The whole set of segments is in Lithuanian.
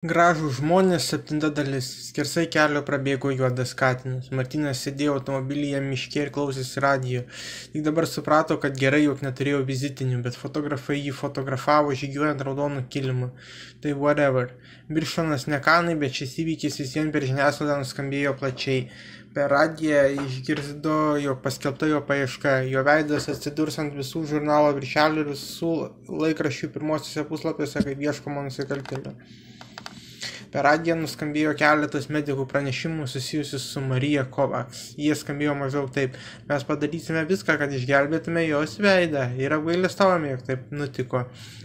Gražūs žmonės, 7 dalis. Skersai kelio prabėgo juodas katinas. Martynas sėdėjo automobilyje miške ir klausėsi radijo. Tik dabar suprato, kad gerai, jog neturėjo vizitinių, bet fotografai jį fotografavo žygiuojant raudonu kilimu. Tai whatever. Birštonas ne Kanai, bet šis įvykis vis vien per žiniasklaidą nuskambėjo plačiai. Per radiją išgirdo, jog paskelbta jo paieška. Jo veidas atsidurs ant visų žurnalo viršelių ir visų laikraščių pirmosiuose puslapiuose kaip ieškomo nusikaltėlio. Per radiją nuskambėjo keletas medikų pranešimų susijusių su Marija Kovacs. Jie skambėjo maždaug taip: mes padarysime viską, kad išgelbėtume jos veidą ir apgailestavome, jog taip nutiko.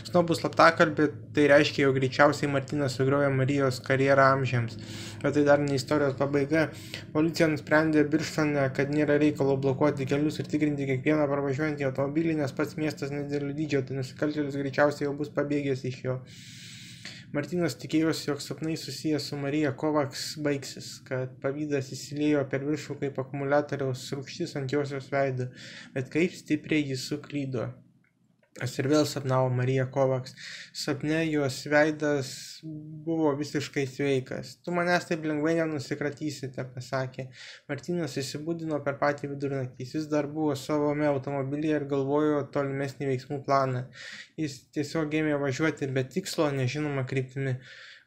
Snobų slaptakalbė tai reiškia, jog greičiausiai Martynas sugriovė Marijos karjerą amžiams. Bet tai dar ne istorijos pabaiga. Policija nusprendė Birštone, kad nėra reikalo blokuoti kelius ir tikrinti kiekvieną pravažiuojantį automobilį, nes pats miestas nedidelio dydžio, tai nusikaltėlis greičiausiai jau bus pabėgęs iš jo. Martynas tikėjosi, jog sapnai susiję su Marija Kovacs baigsis, kad pavydas įsiliejo per viršų kaip akumuliatoriaus rūgštis ant josios veido, bet kaip stipriai jis suklydo. Aš ir vėl sapnavo Marija Kovacs. Sapne jos veidas buvo visiškai sveikas. Tu manęs taip lengvai nenusikratysite, pasakė. Martynas įsibudino per patį vidurnaktį. Jis dar buvo savame automobilyje ir galvojo tolimesnį veiksmų planą. Jis tiesiog ėmė važiuoti be tikslo, nežinoma kryptimi.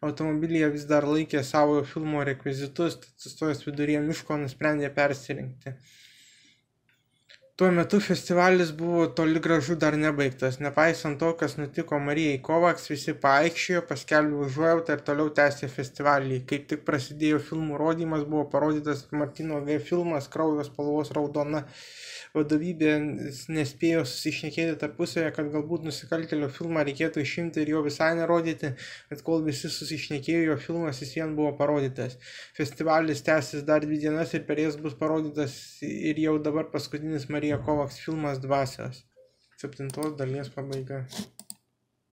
Automobilyje vis dar laikė savo filmo rekvizitus, tad sustojęs viduryje miško nusprendė persirinkti. Tuo metu festivalis buvo toli gražu dar nebaigtas. Nepaisant to, kas nutiko Marijai Kovacs, visi paaikščiojo, paskelbė užuojautą ir toliau tęsė festivalį. Kaip tik prasidėjo filmų rodymas, buvo parodytas Martyno G filmas Kraujo spalvos raudona. Vadovybė nespėjo susišnekėti tarpusavėje, kad galbūt nusikaltėlio filmą reikėtų išimti ir jo visai nerodyti, bet kol visi susišnekėjo, jo filmas vis vien buvo parodytas. Festivalis tęsis dar 2 dienas ir per jas bus parodytas ir jau dabar paskutinis Marija Kovacs filmas Dvasios. 7 dalies pabaiga.